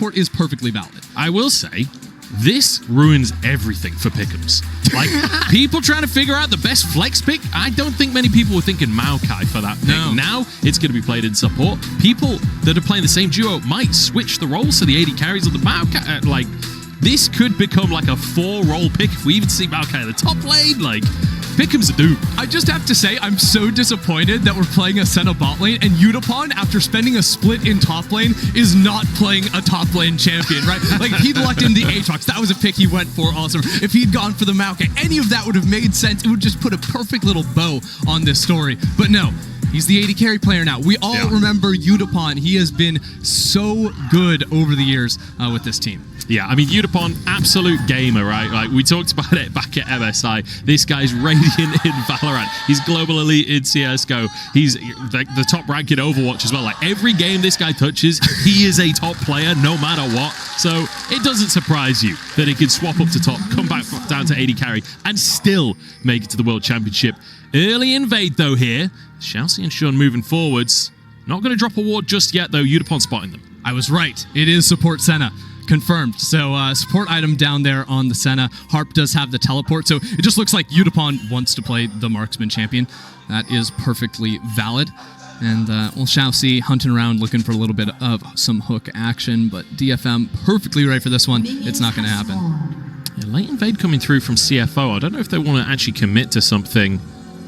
support is perfectly valid. I will say, this ruins everything for pick'ems. Like, people trying to figure out the best flex pick, I don't think many people were thinking Maokai for that pick. No. Now, it's going to be played in support. People that are playing the same duo might switch the roles to the AD carries of the Maokai. Like, this could become like a 4-role pick if we even see Maokai in the top lane. Like, pick'ems are doomed. I just have to say, I'm so disappointed that we're playing a Senna bot lane, and Yutapon, after spending a split in top lane, is not playing a top lane champion, right? Like, if he'd locked in the Aatrox, that was a pick he went for, awesome. If he'd gone for the Maokai, any of that would have made sense. It would just put a perfect little bow on this story. But no, he's the AD carry player now. We all remember Yutapon. He has been so good over the years with this team. Yeah, I mean, Yutapon, absolute gamer, right? Like, we talked about it back at MSI. This guy's radiant in Valorant. He's global elite in CSGO. He's like the top rank in Overwatch as well. Like, every game this guy touches, he is a top player no matter what. So it doesn't surprise you that he could swap up to top, come back down to AD carry, and still make it to the World Championship. Early invade, though, here. ShiauC and Shunn moving forwards. Not going to drop a ward just yet, though. Yutapon spotting them. I was right. It is support Senna. Confirmed. So support item down there on the Senna. Harp does have the teleport, so it just looks like Yutapon wants to play the marksman champion. That is perfectly valid. And well, ShiauC hunting around looking for a little bit of some hook action, but DFM perfectly right for this one. It's not going to happen. Yeah, late invade coming through from CFO. I don't know if they want to actually commit to something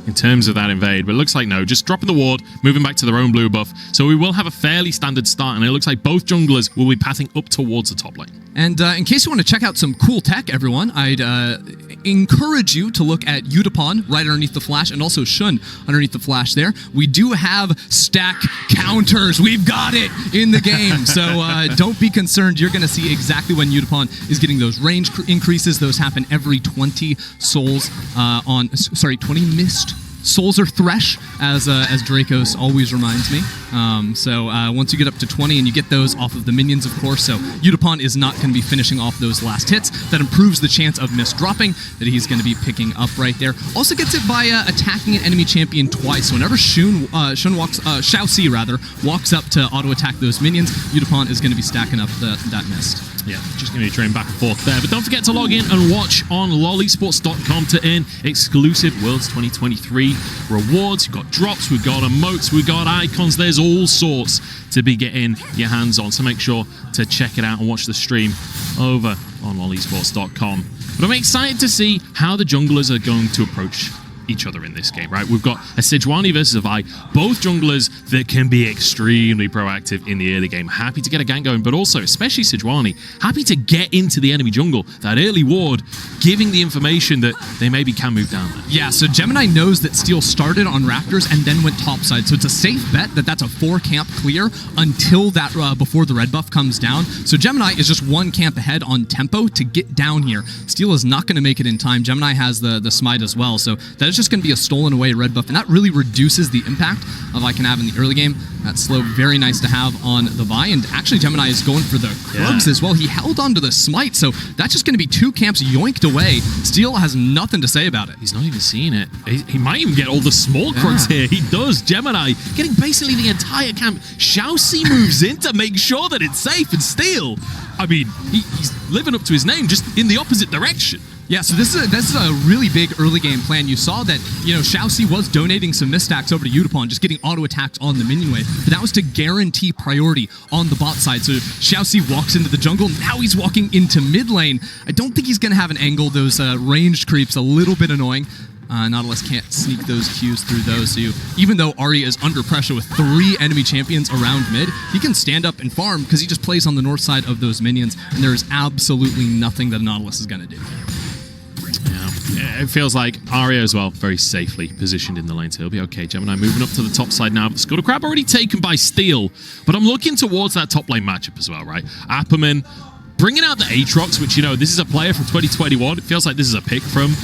in terms of that invade, but it looks like no. Just dropping the ward, moving back to their own blue buff. So we will have a fairly standard start, and it looks like both junglers will be pathing up towards the top lane. And in case you want to check out some cool tech, everyone, I'd encourage you to look at Yutapon right underneath the flash, and also Shunn underneath the flash there. We do have stack counters. We've got it in the game. So don't be concerned. You're going to see exactly when Yutapon is getting those range increases. Those happen every 20 souls 20 missed souls or thresh, as Dracos always reminds me. So once you get up to 20, and you get those off of the minions, of course, so Yutapon is not going to be finishing off those last hits. That improves the chance of miss dropping that he's going to be picking up right there. Also gets it by attacking an enemy champion twice. So whenever ShiauC walks up to auto attack those minions, Yutapon is going to be stacking up that mist. Yeah, just going to be trading back and forth there. But don't forget to log in and watch on lolesports.com to earn exclusive Worlds 2023 rewards. We've got drops, we've got emotes, we've got icons. There's all sorts to be getting your hands on. So make sure to check it out and watch the stream over on lolesports.com. But I'm excited to see how the junglers are going to approach each other in this game, right? We've got a Sejuani versus a Vi, both junglers that can be extremely proactive in the early game, happy to get a gank going, but also, especially Sejuani, happy to get into the enemy jungle, that early ward, giving the information that they maybe can move down there. Yeah, so Gemini knows that Steel started on Raptors and then went topside, so it's a safe bet that that's a 4-camp clear until that before the red buff comes down. So Gemini is just 1 camp ahead on tempo to get down here. Steel is not going to make it in time. Gemini has the smite as well, so that is just going to be a stolen away red buff, and that really reduces the impact of I can have in the early game. That slow, very nice to have on the Vi, and actually Gemini is going for the Krugs as well. He held onto the smite, so that's just going to be 2 camps yoinked away. Steel has nothing to say about it. He's not even seeing it. He might even get all the small Krugs here. He does. Gemini getting basically the entire camp. ShiauC moves in to make sure that it's safe, and Steel, I mean, he's living up to his name, just in the opposite direction. Yeah, so this is a really big early game plan. You saw that, you know, ShiauC was donating some misstacks over to Yutapon, just getting auto attacks on the minion wave, but that was to guarantee priority on the bot side. So ShiauC walks into the jungle, now he's walking into mid lane. I don't think he's going to have an angle. Those ranged creeps, a little bit annoying. Nautilus can't sneak those Qs through those, so even though Aria is under pressure with 3 enemy champions around mid, he can stand up and farm because he just plays on the north side of those minions, and there is absolutely nothing that Nautilus is going to do. Yeah, it feels like Aria as well, very safely positioned in the lane, so he'll be okay. Gemini moving up to the top side now. Scuttle Crab already taken by Steel, but I'm looking towards that top lane matchup as well, right? apaMEN bringing out the Aatrox, which, you know, this is a player from 2021. It feels like this is a pick from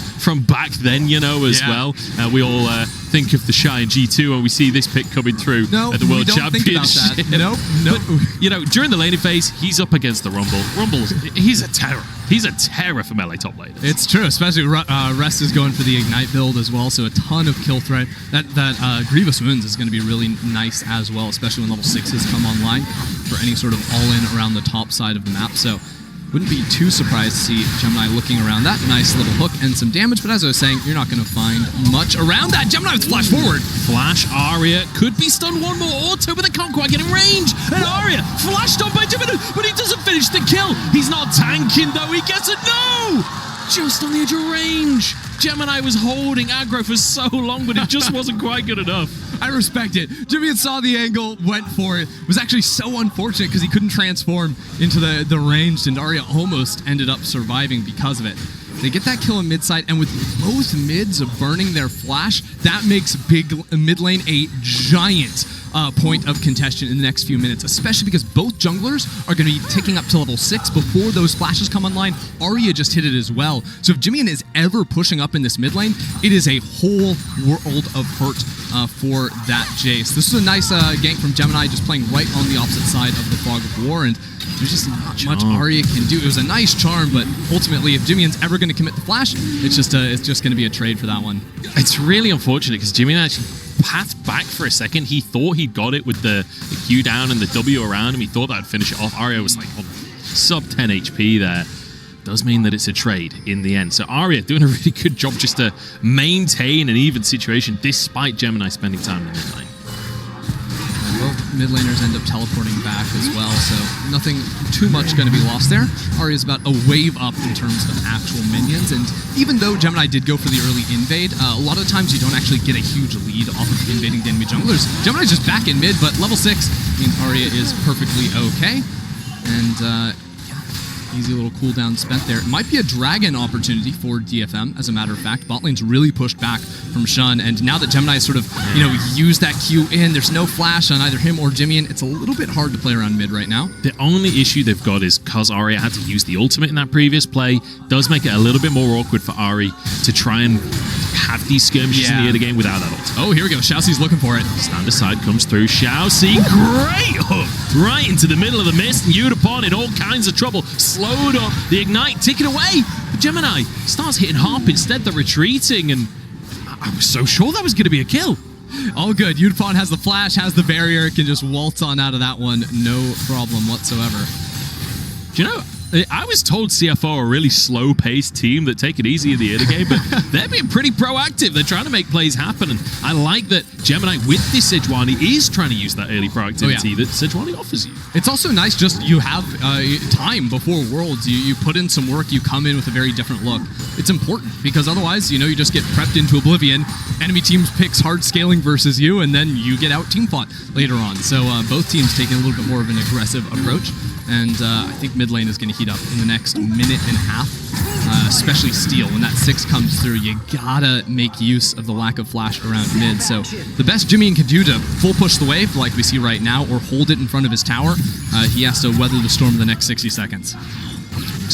back then, you know, as well. We all think of the Shy and G2 when we see this pick coming through at the World Championship. Think about that. Nope. But, you know, during the laning phase, he's up against the Rumble. He's a terror. He's a terror for melee top laners. It's true, especially Rest is going for the Ignite build as well, so a ton of kill threat. That Grievous Wounds is going to be really nice as well, especially when level 6s come online for any sort of all-in around the top side of the map. So wouldn't be too surprised to see Gemini looking around that. Nice little hook and some damage, but as I was saying, you're not going to find much around that. Gemini with flash forward. Flash Aria could be stunned one more auto, but they can't quite get in range. And Aria flashed on by Gemini, but he doesn't finish the kill. He's not tanking though. He gets it. No! Just on the edge of range. Gemini was holding aggro for so long, but it just wasn't quite good enough. I respect it. JimieN saw the angle, went for it. It was actually so unfortunate because he couldn't transform into the ranged, and Aria almost ended up surviving because of it. They get that kill in mid side, and with both mids burning their flash, that makes mid lane a giant point of contention in the next few minutes, especially because both junglers are going to be ticking up to level 6 before those flashes come online. Aria just hit it as well. So if JimieN is ever pushing up in this mid lane, it is a whole world of hurt for that Jace. This is a nice gank from Gemini, just playing right on the opposite side of the Fog of War, and there's just not much Aria can do. It was a nice charm, but ultimately, if JimieN's ever going to commit the flash, it's just going to be a trade for that one. It's really unfortunate because JimieN actually pathed back for a second. He thought he'd got it with the Q down and the W around him. He thought that'd finish it off. Aria was like sub 10 HP there. Does mean that it's a trade in the end. So Aria doing a really good job just to maintain an even situation despite Gemini spending time in the mid lane. Both mid laners end up teleporting back as well, so nothing too much going to be lost there. Aria's about a wave up in terms of actual minions, and even though Gemini did go for the early invade, a lot of times you don't actually get a huge lead off of invading the enemy junglers. Gemini's just back in mid, but level 6 means Aria is perfectly okay. And easy little cooldown spent there. It might be a dragon opportunity for DFM, as a matter of fact. Bot lane's really pushed back from Shunn, and now that Gemini sort of, used that Q in, there's no flash on either him or JimieN. It's a little bit hard to play around mid right now. The only issue they've got is because Aria had to use the ultimate in that previous play, does make it a little bit more awkward for Ari to try and have these skirmishes in the early game without that ultimate. Oh, here we go. ShiauC's looking for it. Stand aside comes through. ShiauC, great hook right into the middle of the mist, and Yutapon in all kinds of trouble. Slowed up, the Ignite ticking away. But Gemini starts hitting Harp instead. They're retreating, and I was so sure that was going to be a kill. All good. Yutapon has the flash, has the barrier, can just waltz on out of that one. No problem whatsoever. Do you know, I was told CFO are a really slow-paced team that take it easy in the early game, but they're being pretty proactive. They're trying to make plays happen, and I like that Gemini, with this Sejuani, is trying to use that early proactivity that Sejuani offers you. It's also nice just you have time before Worlds. You put in some work, you come in with a very different look. It's important, because otherwise, you just get prepped into oblivion. Enemy teams picks hard scaling versus you, and then you get out team fought later on. So both teams taking a little bit more of an aggressive approach. And I think mid lane is going to heat up in the next minute and a half, especially Steel. When that 6 comes through, you gotta make use of the lack of flash around mid. So the best JimieN can do to full push the wave, like we see right now, or hold it in front of his tower, he has to weather the storm in the next 60 seconds.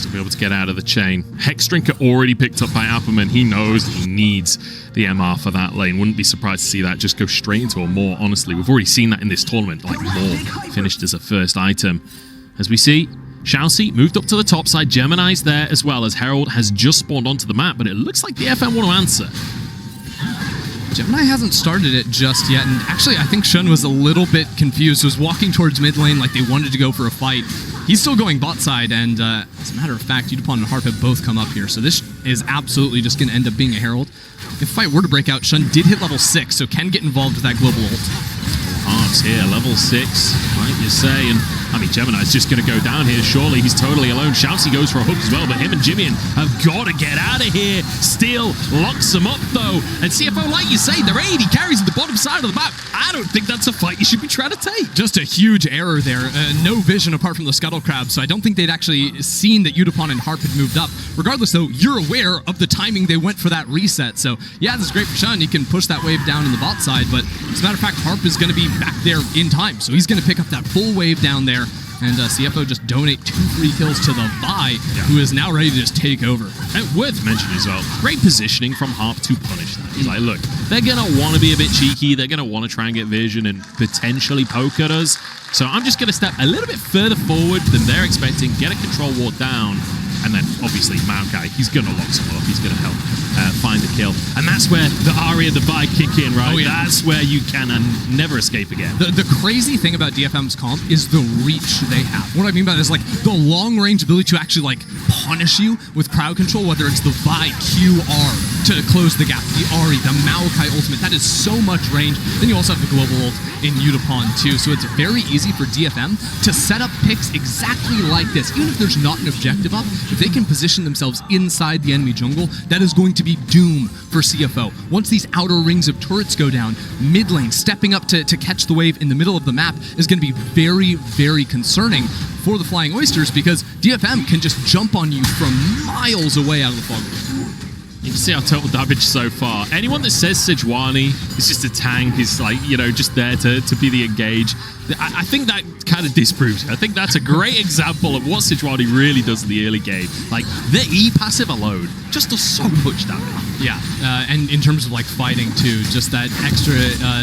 To be able to get out of the chain. Hexdrinker already picked up by apaMEN. He knows he needs the MR for that lane. Wouldn't be surprised to see that just go straight into a Maw, honestly. We've already seen that in this tournament, like Maw finished as a first item. As we see, ShiauC moved up to the top side. Gemini's there as well, as Herald has just spawned onto the map, but it looks like the FM want to answer. Gemini hasn't started it just yet, and actually I think Shunn was a little bit confused, was walking towards mid lane like they wanted to go for a fight. He's still going bot side, and as a matter of fact, Yutapon and Harp have both come up here, so this is absolutely just going to end up being a Herald. If the fight were to break out, Shunn did hit level 6, so can get involved with that global ult. Harp's here, level 6, like you say, and I mean, Gemini's just going to go down here, surely. He's totally alone. ShiauC goes for a hook as well, but him and JimieN have got to get out of here. Steel locks him up, though. And CFO, like you say, they're 80 carries at the bottom side of the map. I don't think that's a fight you should be trying to take. Just a huge error there. No vision apart from the Scuttle Crab, so I don't think they'd actually seen that Yutapon and Harp had moved up. Regardless, though, you're aware of the timing they went for that reset. So, yeah, this is great for Shunn. He can push that wave down in the bot side, but as a matter of fact, Harp is going to be back there in time. So he's going to pick up that full wave down there, and CFO just donate 2 free kills to the Vi, who is now ready to just take over. And worth mentioning as well, great positioning from Harp to punish that. He's like, look, they're going to want to be a bit cheeky. They're going to want to try and get vision and potentially poke at us. So I'm just going to step a little bit further forward than they're expecting, get a control ward down, and then obviously Maokai, he's going to lock someone up. He's going to help find the kill. And that's where the Aria, the Vi kick in, right? Oh, yeah. That's where you can never escape again. The crazy thing about DFM's comp is the reach they have. What I mean by that is like the long range ability to actually like punish you with crowd control, whether it's the Vi QR to close the gap, the Ari, the Maokai ultimate. That is so much range. Then you also have the global ult in Yutapon too. So it's very easy for DFM to set up picks exactly like this. Even if there's not an objective up, if they can position themselves inside the enemy jungle, that is going to be doom for CFO. Once these outer rings of turrets go down, mid lane stepping up to catch the wave in the middle of the map is going to be very, very concerning for the Flying Oysters, because DFM can just jump on you from miles away out of the fog. You can see our total damage so far. Anyone that says Sejuani is just a tank, is like, you know, just there to be the engage, I think that kind of disproves it. I think that's a great example of what Sejuani really does in the early game. Like, the E passive alone just does so much damage. Yeah, and in terms of like fighting too, just that extra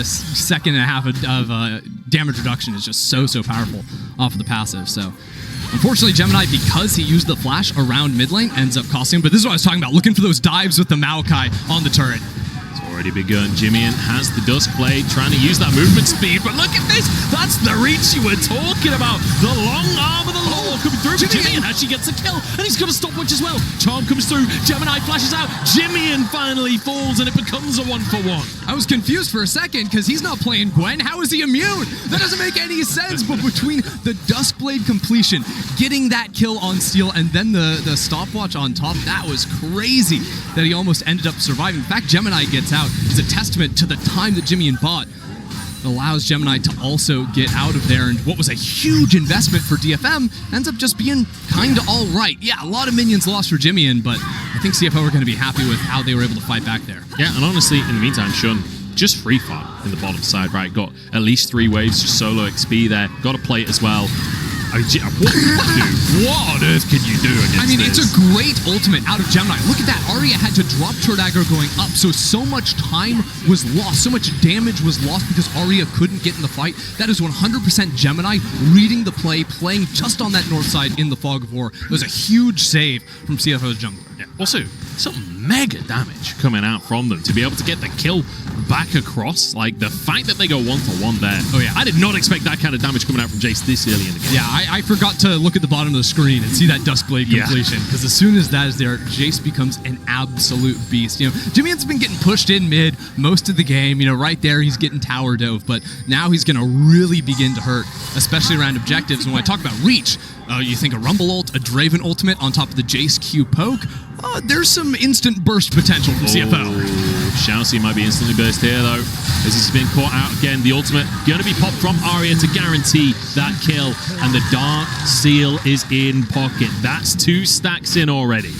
second and a half of damage reduction is just so powerful off of the passive. So unfortunately, Gemini, because he used the flash around mid lane, ends up costing him. But this is what I was talking about, looking for those dives with the Maokai on the turret. It's already begun. JimieN has the Dusk Blade, trying to use that movement speed. But look at this! That's the reach you were talking about! The long arm of the law coming through. JimieN actually gets a kill, and he's got a stopwatch as well. Charm comes through, Gemini flashes out, JimieN finally falls, and it becomes a 1-for-1. I was confused for a second, because he's not playing Gwen. How is he immune? That doesn't make any sense. But between the Duskblade completion, getting that kill on Steel, and then the stopwatch on top, that was crazy that he almost ended up surviving. In fact, Gemini gets out is a testament to the time that JimieN bought. It allows Gemini to also get out of there, and what was a huge investment for DFM ends up just being kind of all right. Yeah, a lot of minions lost for JimieN, but I think CFO are going to be happy with how they were able to fight back there. Yeah, and honestly, in the meantime, Shunn, just free farm in the bottom side, right? Got at least 3 waves, just solo XP there. Got a plate as well. I mean, what on earth can you do against I mean, this? it's a great ultimate out of Gemini. Look at that. Aria had to drop turret aggro going up, so much time was lost. So much damage was lost because Aria couldn't get in the fight. That is 100% Gemini reading the play, playing just on that north side in the Fog of War. It was a huge save from CFO's jungler. Yeah. Also, some mega damage coming out from them to be able to get the kill back across. Like, the fact that they go 1-for-1 there. Oh, yeah. I did not expect that kind of damage coming out from Jace this early in the game. Yeah, I forgot to look at the bottom of the screen and see that Duskblade completion, because as soon as that is there, Jace becomes an absolute beast. You know, JimieN's been getting pushed in mid most of the game. You know, right there, he's getting tower dove, but now he's going to really begin to hurt, especially around objectives. And when I talk about reach, you think a Rumble ult, a Draven ultimate on top of the Jace Q poke, there's some instant burst potential from CFO. ShiauC might be instantly burst here, though, as he's been caught out again. The ultimate going to be popped from Aria to guarantee that kill, and the Dark Seal is in pocket. That's 2 stacks in already.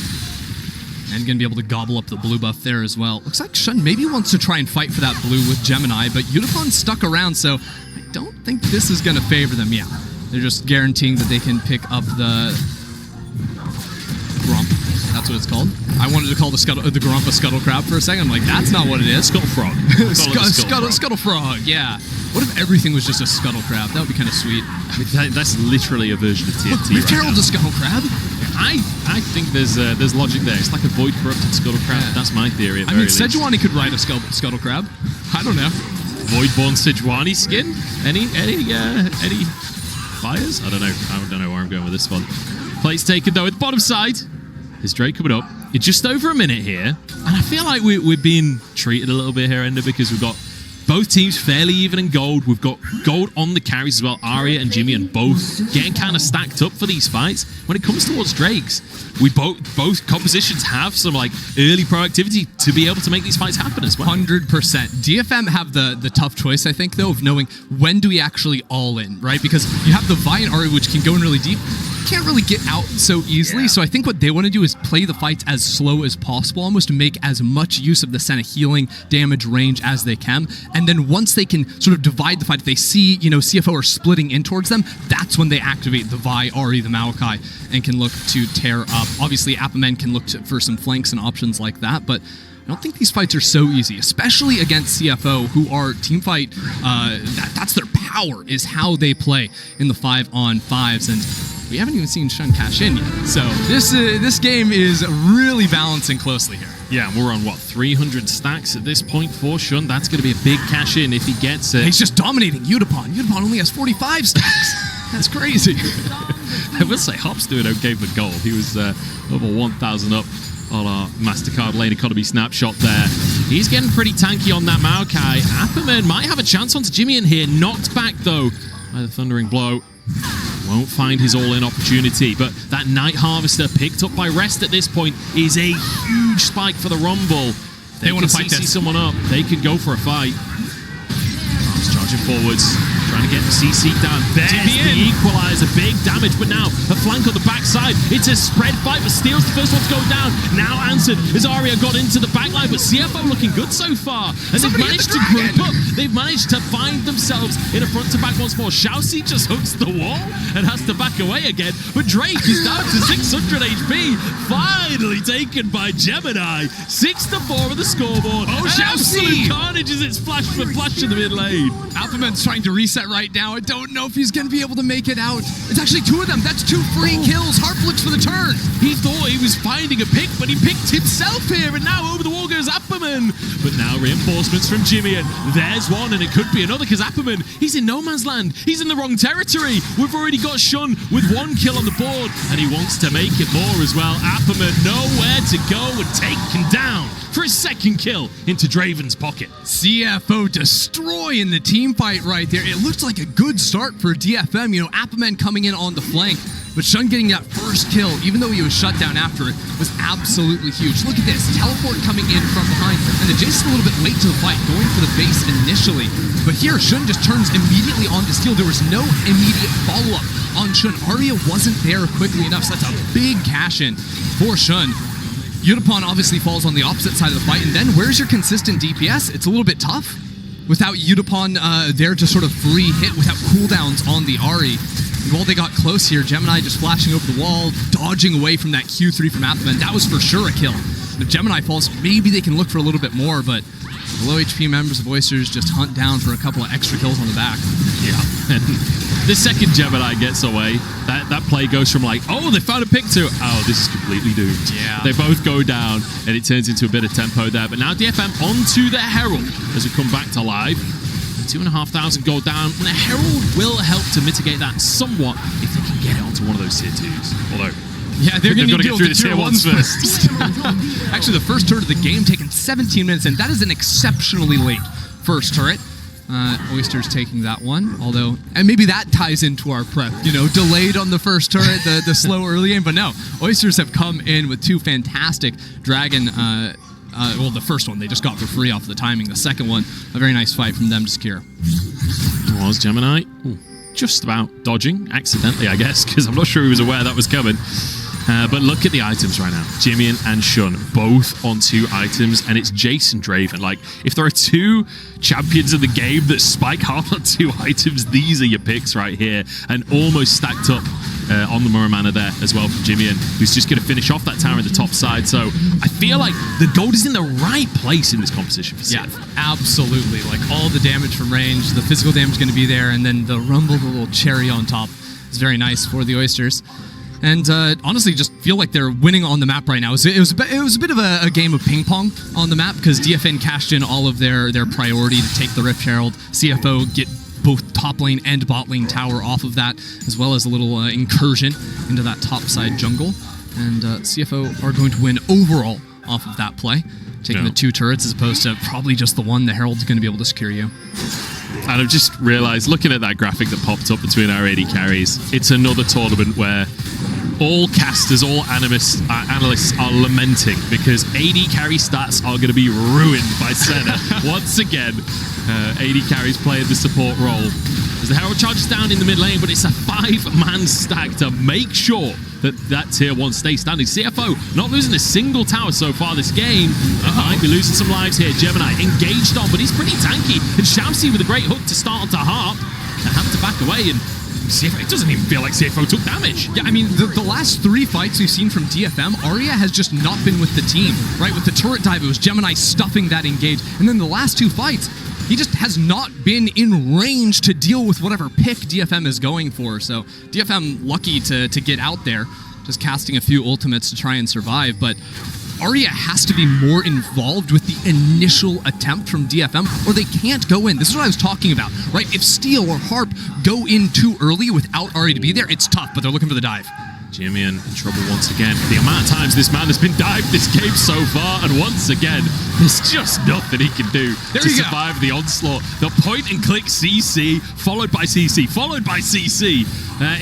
And going to be able to gobble up the blue buff there as well. Looks like Shunn maybe wants to try and fight for that blue with Gemini, but Yutapon stuck around, so I don't think this is going to favor them. Yeah, they're just guaranteeing that they can pick up the Grump. That's what it's called. I wanted to call the Grump a Scuttle Crab for a second. I'm like, that's not what it is. Scuttle Frog. Scuttle Frog, yeah. What if everything was just a Scuttle Crab? That would be kind of sweet. That's literally a version of TNT. Rift Herald's a Scuttle Crab? I think there's logic there. It's like a void corrupted Scuttle Crab. Yeah. That's my theory. I mean, Sejuani could ride a Scuttle Crab. I don't know. Voidborn Sejuani skin? Any fires? I don't know where I'm going with this one. Plates taken though at the bottom side. There's Drake coming up. It's just over a minute here, and I feel like we're being treated a little bit here, Ender, because we've got both teams fairly even in gold. We've got gold on the carries as well. Aria and JimieN both getting kind of stacked up for these fights. When it comes towards Drakes, we both compositions have some like early proactivity to be able to make these fights happen as well. 100%. DFM have the tough choice, I think, though, of knowing when do we actually all in, right? Because you have the Vi and Aria, which can go in really deep. can't really get out so easily. So I think what they want to do is play the fights as slow as possible, almost to make as much use of the kind of healing damage range as they can. And then once they can sort of divide the fight, if they see, CFO are splitting in towards them, that's when they activate the Vi, Ari, the Maokai, and can look to tear up. Obviously, apaMEN can look for some flanks and options like that, but I don't think these fights are so easy, especially against CFO, who are teamfight. That's their power, is how they play in the 5-on-5s, and we haven't even seen Shunn cash in yet. So this game is really balancing closely here. Yeah, and we're on, 300 stacks at this point for Shunn. That's going to be a big cash in if he gets it. He's just dominating Yutapon. Yutapon only has 45 stacks. That's crazy. I will say, Harp's doing okay for gold. He was over 1,000 up on our MasterCard lane economy snapshot there. He's getting pretty tanky on that Maokai. apaMEN might have a chance onto JimieN here. Knocked back, though, by the Thundering Blow. Won't find his all-in opportunity, but that Night Harvester picked up by Rest at this point is a huge spike for the Rumble. They want to fight CC someone up. They could go for a fight. Harp's charging forwards, trying to get the CC down. There's the equalizer, big damage, but now a flank on the backside. It's a spread fight, but Steel's the first one to go down. Now answered as Aria got into the backline, but CFO looking good so far. And they've managed to group up. They've managed to find themselves in a front-to-back once more. ShiauC just hooks the wall and has to back away again. But Drake is down to 600 HP. Finally taken by Gemini. 6-4 on the scoreboard. Oh, ShiauC! Carnage as it's flash for flash in the mid lane. apaMEN's trying to reset right now. I don't know if he's going to be able to make it out. It's actually 2 of them. That's 2 free kills. Harp looks for the turn. He thought he was finding a pick, but he picked himself here, and now over the wall goes apaMEN. But now reinforcements from JimieN. There's one, and it could be another, because apaMEN, he's in no man's land. He's in the wrong territory. We've already got Shunn with 1 kill on the board, and he wants to make it more as well. apaMEN nowhere to go and taken down for his 2nd kill into Draven's pocket. CFO destroying the team fight right there. It looked like a good start for DFM. apaMEN coming in on the flank, but Shunn getting that first kill, even though he was shut down after it, was absolutely huge. Look at this. Teleport coming in from behind, and the Jason a little bit late to the fight, going for the base initially. But here, Shunn just turns immediately onto Steel. There was no immediate follow-up on Shunn. Aria wasn't there quickly enough, so that's a big cash-in for Shunn. Yutapon obviously falls on the opposite side of the fight, and then where's your consistent DPS? It's a little bit tough without Yutapon there to sort of free hit without cooldowns on the Ari. And while they got close here, Gemini just flashing over the wall, dodging away from that Q3 from apaMEN. That was for sure a kill. If Gemini falls, maybe they can look for a little bit more, but the low HP members of Oysters just hunt down for a couple of extra kills on the back. Yeah. The second Gemini gets away, that play goes from like, oh, they found a pick to, oh, this is completely doomed. Yeah. They both go down, and it turns into a bit of tempo there. But now DFM onto the Herald as we come back to live. 2,500 gold down, and the Herald will help to mitigate that somewhat if they can get it onto one of those tier 2s. Although, yeah, they're going to get through the tier 1s first. Actually, the first turret of the game taking 17 minutes, and that is an exceptionally late first turret. Oysters taking that one, although, and maybe that ties into our prep, delayed on the first turret, the slow early game, but no, Oysters have come in with 2 fantastic Dragon, well, the first one they just got for free off the timing, the second one, a very nice fight from them to secure. It was Gemini, just about dodging, accidentally I guess, because I'm not sure he was aware that was coming. But look at the items right now. JimieN and Shunn, both on 2 items, and it's Jason Draven. Like, if there are 2 champions of the game that spike Harp on 2 items, these are your picks right here. And almost stacked up on the Muramana there as well from JimieN, who's just going to finish off that tower in the top side. So I feel like the gold is in the right place in this composition for CF. Yeah, absolutely. Like, all the damage from range, the physical damage is going to be there, and then the Rumble, the little cherry on top, is very nice for the Oysters. And honestly, just feel like they're winning on the map right now. It was a bit of a game of ping pong on the map, because DFN cashed in all of their priority to take the Rift Herald. CFO get both top lane and bot lane tower off of that, as well as a little incursion into that top side jungle. And CFO are going to win overall off of that play, taking the 2 turrets as opposed to probably just the one. The Herald's going to be able to secure you. And I've just realized, looking at that graphic that popped up between our AD carries, it's another tournament where all casters, all analysts are lamenting because AD carry stats are going to be ruined by Senna. Once again, AD carries playing the support role. As the Herald charges down in the mid lane, but it's a 5-man stack to make sure that tier 1 stays standing. CFO not losing a single tower so far this game. Might be losing some lives here. Gemini engaged on, but he's pretty tanky. And ShiauC with a great hook to start onto Harp. They have to back away, and CFO, it doesn't even feel like CFO took damage. Yeah, I mean, the last 3 fights we've seen from DFM, Aria has just not been with the team, right? With the turret dive, it was Gemini stuffing that engage. And then the last 2 fights, he just has not been in range to deal with whatever pick DFM is going for. So DFM lucky to get out there, just casting a few ultimates to try and survive. But Aria has to be more involved with the initial attempt from DFM, or they can't go in. This is what I was talking about, right? If Steel or Harp go in too early without Aria to be there, it's tough, but they're looking for the dive. JimieN in trouble once again. The amount of times this man has been dived this game so far, and once again, there's just nothing he can do to survive the onslaught. The point and click CC, followed by CC, followed by CC.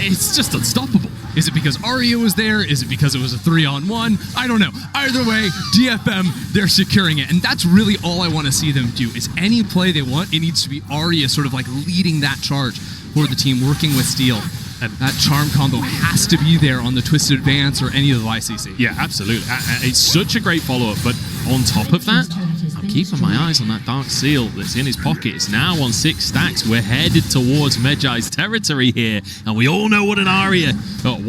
It's just unstoppable. Is it because Aria was there? Is it because it was a 3-on-1? I don't know. Either way, DFM, they're securing it. And that's really all I want to see them do. Is any play they want, it needs to be Aria sort of like leading that charge for the team, working with Steel. And that charm combo has to be there on the Twisted Advance or any of the YCC. Yeah, absolutely. It's such a great follow-up, but on top of that, I'm keeping my eyes on that Dark Seal that's in his pocket. It's now on 6 stacks. We're headed towards Medjai's territory here, and we all know what an Ari can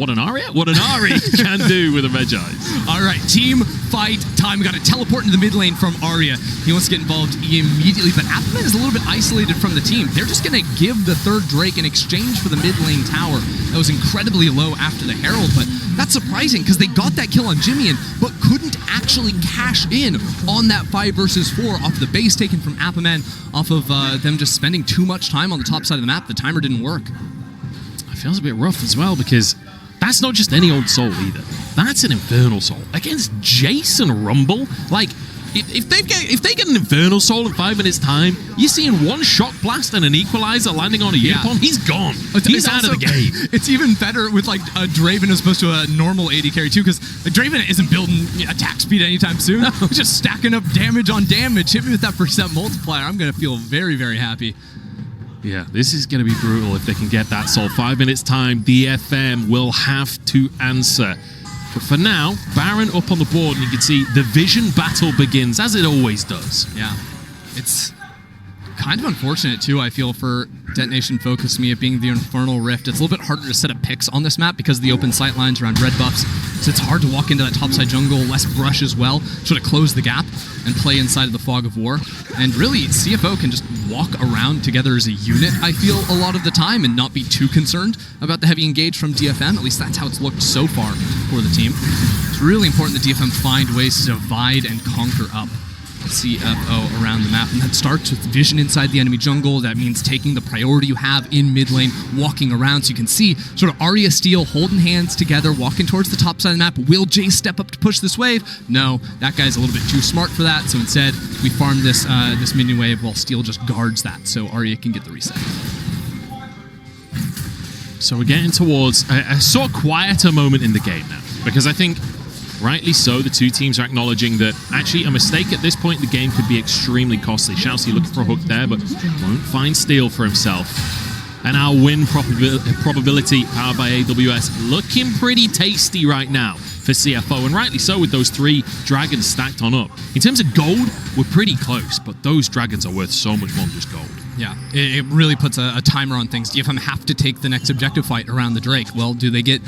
do with a Medjai. All right, team fight time. We got a teleport into the mid lane from Aria. He wants to get involved immediately, but apaMEN is a little bit isolated from the team. They're just going to give the 3rd Drake in exchange for the mid lane tower. That was incredibly low after the Herald, but that's surprising because they got that kill on JimieN, but couldn't actually cash in on that 5 versus 4 off the base taken from apaMEN, off of them just spending too much time on the top side of the map. The timer didn't work. It feels a bit rough as well because that's not just any old soul either. That's an Infernal Soul against Jason Rumble. Like, if they get an Infernal Soul in 5 minutes time, you're seeing 1 shock blast and an equalizer landing on a Yutapon. He's gone. He's out of the game. It's even better with like a Draven as opposed to a normal AD carry too, because Draven isn't building attack speed anytime soon. No. He's just stacking up damage on damage. Hit me with that % multiplier. I'm going to feel very, very happy. Yeah, this is going to be brutal if they can get that soul. 5 minutes time, DFM will have to answer. But for now, Baron up on the board, and you can see the vision battle begins, as it always does. Yeah, it's kind of unfortunate, too, I feel, for Detonation Focus Me, it being the Infernal Rift. It's a little bit harder to set up picks on this map because of the open sight lines around red buffs. So it's hard to walk into that topside jungle, less brush as well, sort of close the gap and play inside of the Fog of War. And really, CFO can just walk around together as a unit, I feel, a lot of the time, and not be too concerned about the heavy engage from DFM. At least that's how it's looked so far for the team. It's really important that DFM find ways to divide and conquer up CFO around the map, and that starts with vision inside the enemy jungle. That means taking the priority you have in mid lane, walking around, so you can see sort of Aria Steel holding hands together, walking towards the top side of the map. Will Jay step up to push this wave? No, that guy's a little bit too smart for that, so instead we farm this this minion wave while Steel just guards that, so Aria can get the reset. So we're getting towards a sort of quieter moment in the game now, because I think rightly so, the 2 teams are acknowledging that actually a mistake at this point in the game could be extremely costly. ShiauC looking for a hook there, but won't find Steel for himself. And our win probability powered by AWS looking pretty tasty right now for CFO, and rightly so with those 3 dragons stacked on up. In terms of gold, we're pretty close, but those dragons are worth so much more than just gold. Yeah, it really puts a timer on things. DFM have to take the next objective fight around the Drake. Well, do they get...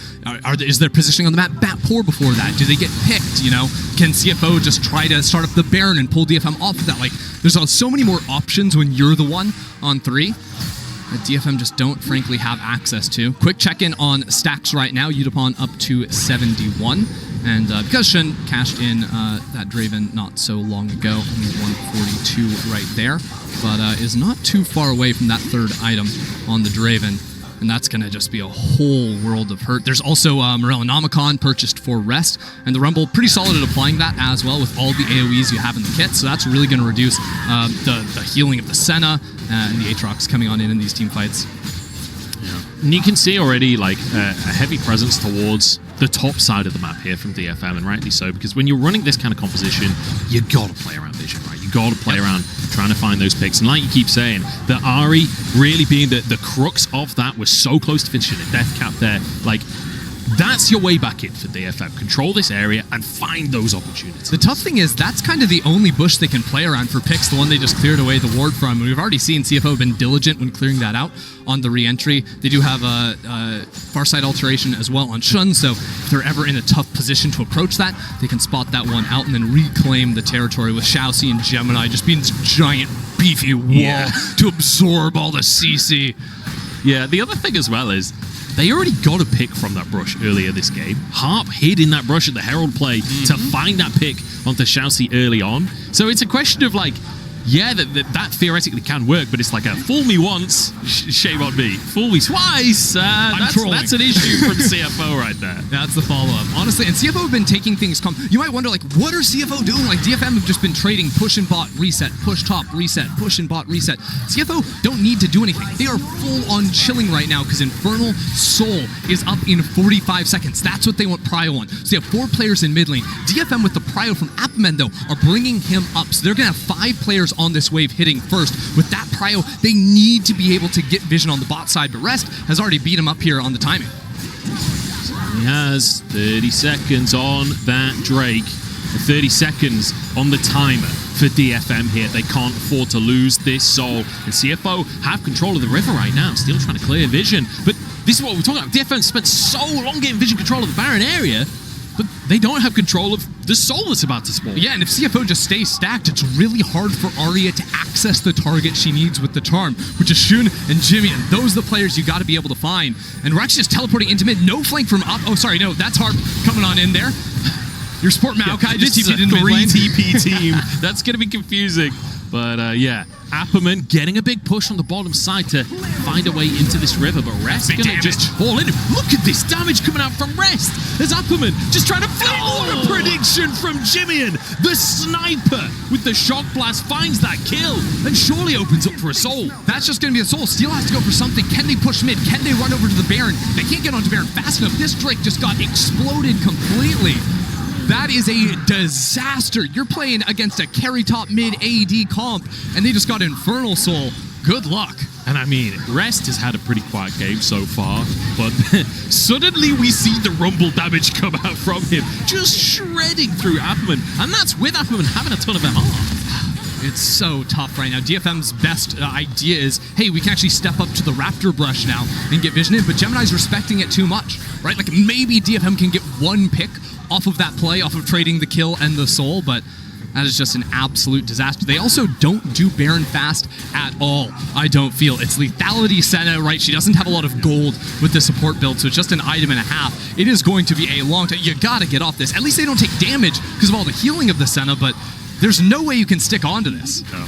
is their positioning on the map bat poor before that? Do they get picked, you know? Can CFO just try to start up the Baron and pull DFM off of that? Like, there's so many more options when you're the one on 3 that DFM just don't, frankly, have access to. Quick check-in on stacks right now. Yutapon up to 71. And because Shunn cashed in that Draven not so long ago, only 142 right there, but is not too far away from that 3rd item on the Draven, and that's going to just be a whole world of hurt. There's also Morellonomicon purchased for rest, and the Rumble pretty solid at applying that as well with all the AoEs you have in the kit, so that's really going to reduce the healing of the Senna and the Aatrox coming on in these team fights. Yeah. And you can see already like a heavy presence towards the top side of the map here from DFM, and rightly so, because when you're running this kind of composition, you gotta play around vision, right? You gotta play around trying to find those picks. And like you keep saying, the Ari really being the crux of that, was so close to finishing a death cap there. Like, that's your way back in for DFM. Control this area and find those opportunities. The tough thing is that's kind of the only bush they can play around for picks, the one they just cleared away the ward from. And we've already seen CFO have been diligent when clearing that out on the re-entry. They do have a far side alteration as well on Shunn, so if they're ever in a tough position to approach that, they can spot that one out and then reclaim the territory with ShiauC and Gemini just being this giant beefy wall to absorb all the CC. Yeah, the other thing as well is they already got a pick from that brush earlier this game. Harp hid in that brush at the Herald play to find that pick onto ShiauC early on. So it's a question of like, yeah, that theoretically can work, but it's like a fool me once, shame on me. Fool me twice, that's an issue from CFO right there. That's the follow-up. Honestly, and CFO have been taking things calm. You might wonder, like, what are CFO doing? Like, DFM have just been trading push and bot, reset, push top, reset, push and bot, reset. CFO don't need to do anything. They are full-on chilling right now because Infernal Soul is up in 45 seconds. That's what they want Prio on. So they have 4 players in mid lane. DFM with the Prio from apaMEN, though, are bringing him up. So they're going to have 5 players on this wave hitting first. With that Prio, they need to be able to get vision on the bot side, but Rest has already beat him up here on the timing. He has 30 seconds on that Drake, 30 seconds on the timer for DFM here. They can't afford to lose this soul, and CFO have control of the river right now, still trying to clear vision, but this is what we're talking about. DFM spent so long getting vision control of the Baron area, but they don't have control of the soul that's about to spawn. Yeah, and if CFO just stays stacked, it's really hard for Aria to access the target she needs with the charm, which is Shunn and JimieN. Those are the players you got to be able to find. And we're actually just teleporting into mid. No flank from up. Oh, sorry, no, that's Harp coming on in there. Your support Maokai just TP'd in mid lane. 3 TP team. That's going to be confusing. But yeah, apaMEN getting a big push on the bottom side to find a way into this river, but Rest going to just fall in. Look at this damage coming out from Rest. There's apaMEN just trying to flip. What a prediction from JimieN. The sniper with the shock blast finds that kill and surely opens up for a soul. That's just going to be a soul. Steel has to go for something. Can they push mid? Can they run over to the Baron? They can't get onto Baron fast enough. This Drake just got exploded completely. That is a disaster. You're playing against a carry top mid AD comp, and they just got Infernal Soul. Good luck. And I mean, Rest has had a pretty quiet game so far, but suddenly we see the rumble damage come out from him, just shredding through apaMEN, and that's with apaMEN having a ton of MR. It's so tough right now. DFM's best idea is, hey, we can actually step up to the Raptor brush now and get vision in, but Gemini's respecting it too much, right? Like, maybe DFM can get one pick off of that play, off of trading the kill and the soul, but that is just an absolute disaster. They also don't do Baron fast at all, I don't feel. It's lethality Senna, right? She doesn't have a lot of gold with the support build, so it's just an item and a half. It is going to be a long time. You gotta get off this. At least they don't take damage because of all the healing of the Senna, but there's no way you can stick onto this. No.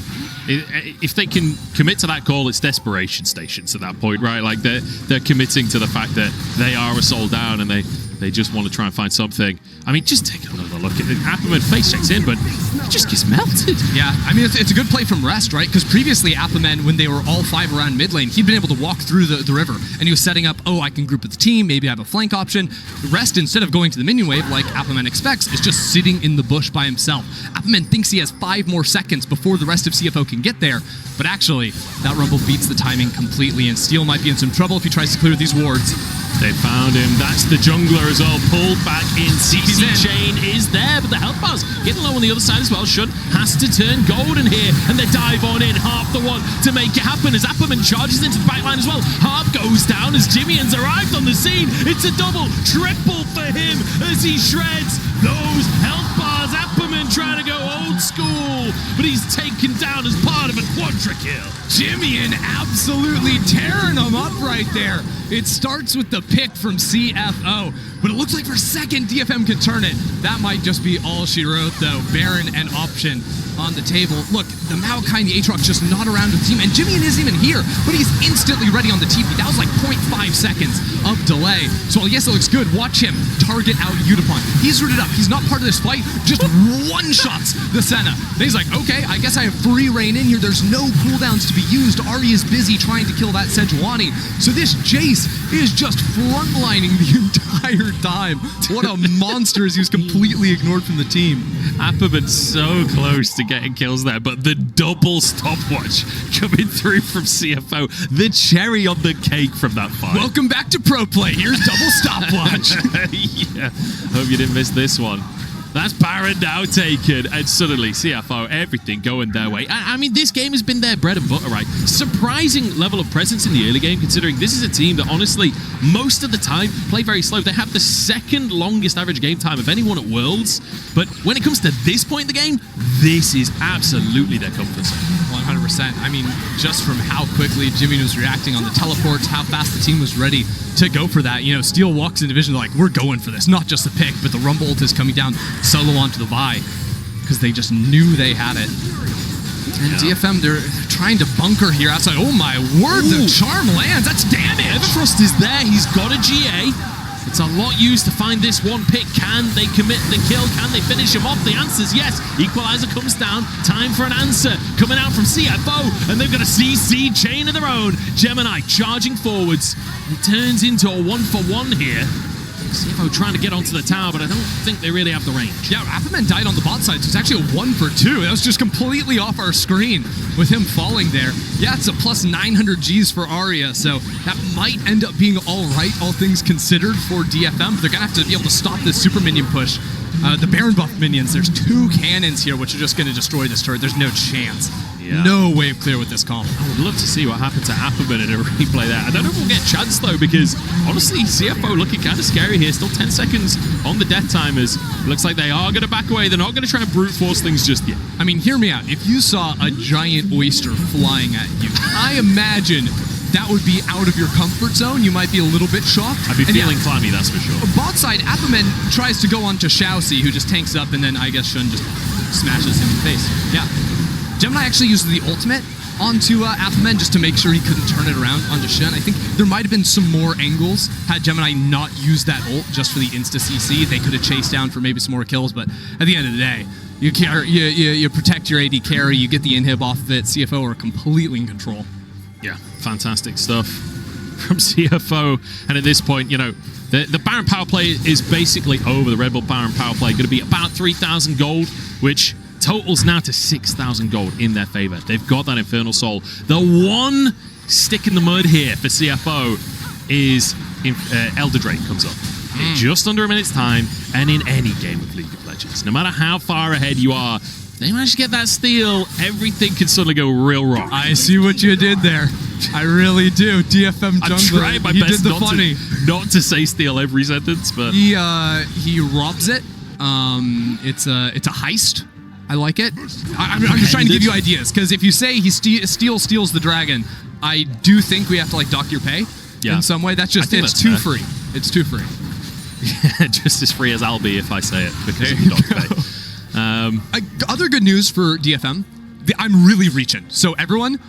If they can commit to that call, it's desperation stations at that point, right? Like they're committing to the fact that they are a soul down and they just want to try and find something. I mean, just take another look at it. apaMEN face checks in, but he just gets melted. Yeah, I mean, it's a good play from Rest, right? Because previously apaMEN, when they were all 5 around mid lane, he'd been able to walk through the river, and he was setting up, oh, I can group with the team, maybe I have a flank option. Rest, instead of going to the minion wave like apaMEN expects, is just sitting in the bush by himself. apaMEN thinks he has 5 more seconds before the rest of CFO can get there, but actually, that rumble beats the timing completely, and Steel might be in some trouble if he tries to clear these wards. They found him. That's the jungler as well. Pulled back in. CC chain is there, but the health bar's getting low on the other side as well. Shunn has to turn golden here, and they dive on in. Harp the one to make it happen as apaMEN charges into the backline as well. Harp goes down as JimieN's arrived on the scene. It's a double, triple for him as he shreds those health bars. apaMEN trying to go old school, but he's taken down as part of a quadra kill. JimieN absolutely tearing him up right there. It starts with the pick from CFO, but it looks like for a second DFM could turn it. That might just be all she wrote, though. Baron and option. on the table. Look, the Maokai and the Aatrox just not around with the team, and JimieN isn't even here, but he's instantly ready on the TP. That was like 0.5 seconds of delay. So yes, it looks good. Watch him target out Yutapon. He's rooted up. He's not part of this fight. Just one-shots the Senna. And he's like, okay, I guess I have free reign in here. There's no cooldowns to be used. Aria's busy trying to kill that Sejuani. So this Jace is just frontlining the entire time. What a monster, as he was completely ignored from the team. apaMEN so close to getting kills there, but the double stopwatch coming through from CFO. The cherry on the cake from that fight. Welcome back to Pro Play. Here's double stopwatch. Yeah, hope you didn't miss this one. That's Baron now taken, and suddenly CFO, everything going their way. I mean, this game has been their bread and butter, right? Surprising level of presence in the early game, considering this is a team that honestly, most of the time, play very slow. They have the second longest average game time of anyone at Worlds, but when it comes to this point in the game, this is absolutely their comfort zone. 100%. I mean, just from how quickly JimieN was reacting on the teleports, how fast the team was ready to go for that. You know, Steel walks in division like, we're going for this. Not just the pick, but the Rumble ult is coming down solo onto the Vi, because they just knew they had it. And DFM, they're trying to bunker here outside. Oh my word, the charm lands. That's damage. Everfrost is there. He's got a GA. It's a lot used to find this one pick. Can they commit the kill? Can they finish him off? The answer's yes. Equalizer comes down. Time for an answer. Coming out from CFO. And they've got a CC chain of their own. Gemini charging forwards. It turns into a 1-for-1 here. CFO trying to get onto the tower, but I don't think they really have the range. Yeah, apaMEN died on the bot side, so it's actually a 1-for-2. That was just completely off our screen with him falling there. Yeah, it's a plus 900 Gs for Aria, so that might end up being all right, all things considered, for DFM. They're going to have to be able to stop this super minion push. The Baron buff minions, there's 2 cannons here, which are just going to destroy this turret. There's no chance. Yeah. No wave clear with this comp. I would love to see what happened to apaMEN in a replay there. I don't know if we'll get a chance though, because honestly, CFO looking kind of scary here. Still 10 seconds on the death timers. Looks like they are going to back away. They're not going to try and brute force things just yet. I mean, hear me out. If you saw a giant oyster flying at you, I imagine that would be out of your comfort zone. You might be a little bit shocked. I'd be feeling clammy, that's for sure. Bot side, apaMEN tries to go on to ShiauC, who just tanks up, and then I guess Shunn just smashes him in the face. Yeah. Gemini actually uses the ultimate onto apaMEN just to make sure he couldn't turn it around onto Shunn. I think there might have been some more angles had Gemini not used that ult just for the insta-CC. They could have chased down for maybe some more kills, but at the end of the day, you protect your AD carry, you get the inhib off of it. CFO are completely in control. Yeah, fantastic stuff from CFO. And at this point, you know, the Baron power play is basically over. The Red Bull Baron power play going to be about 3,000 gold, which totals now to 6,000 gold in their favor. They've got that Infernal Soul. The one stick in the mud here for CFO is Elder Drake comes up. In just under a minute's time, and in any game of League of Legends, no matter how far ahead you are, they manage to get that steal, everything can suddenly go real wrong. I see what you did there. I really do. DFM jungler. I'm trying my best not to say steal every sentence, but he robs it. It's a heist. I like it. I'm just trying to give you ideas, because if you say he steals the dragon, I do think we have to like dock your pay in some way. That's just it's too free. It's too free. Yeah, just as free as I'll be if I say it because of the dock pay. Other good news for DFM, I'm really reaching. So everyone,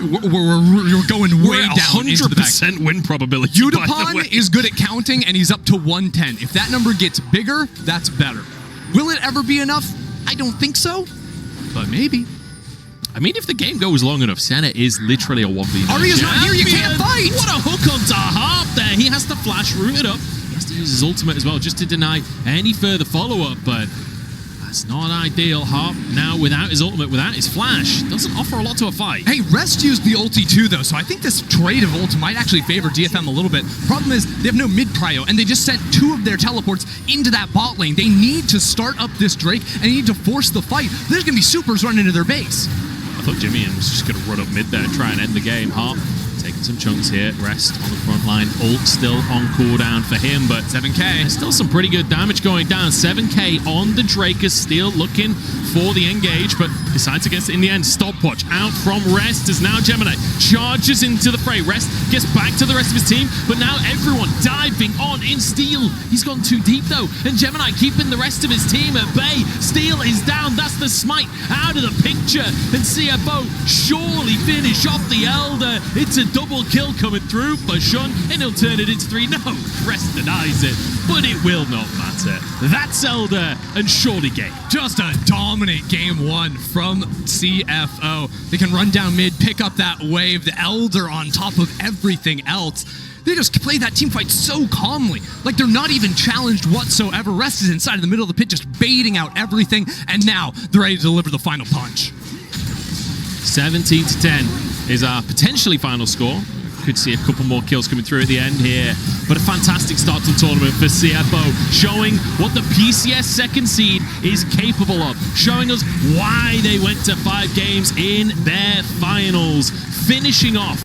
we're going way down into the back. 100% win probability. Yutapon is good at counting, and he's up to 110. If that number gets bigger, that's better. Will it ever be enough? I don't think so, but maybe. I mean, if the game goes long enough, Senna is literally a 1v9. Aria's not here, you can't fight! What a hook onto Harp there. He has to flash root it up. He has to use his ultimate as well just to deny any further follow-up, but that's not ideal. Harp now without his ultimate, without his flash, doesn't offer a lot to a fight. Hey, Rest used the ulti too, though, so I think this trade of ulti might actually favor DFM a little bit. Problem is, they have no mid-prio, and they just sent 2 of their teleports into that bot lane. They need to start up this Drake, and they need to force the fight. There's going to be supers running into their base. I thought JimieN was just going to run up mid there and try and end the game. Harp taking some chunks here. Rest on the front line. Ult still on cooldown for him, but 7k. There's still some pretty good damage going down. 7k on the Drakus, still looking for the engage, but decides against it in the end. Stopwatch out from Rest as now Gemini charges into the fray. Rest gets back to the rest of his team, but now everyone diving on in Steel. He's gone too deep though, and Gemini keeping the rest of his team at bay. Steel is down. That's the smite out of the picture, and CFO surely finish off the Elder. It's a double kill coming through for Shunn, and he'll turn it into 3. No, Rest denies it, but it will not matter. That's Elder and surely game. Just a dominant game 1 from CFO. They can run down mid, pick up that wave, the Elder on top of everything else. They just play that team fight so calmly. Like they're not even challenged whatsoever. Rest is inside of the middle of the pit, just baiting out everything. And now they're ready to deliver the final punch. 17-10 is our potentially final score. Could see a couple more kills coming through at the end here. But a fantastic start to the tournament for CFO, showing what the PCS second seed is capable of, showing us why they went to 5 games in their finals, finishing off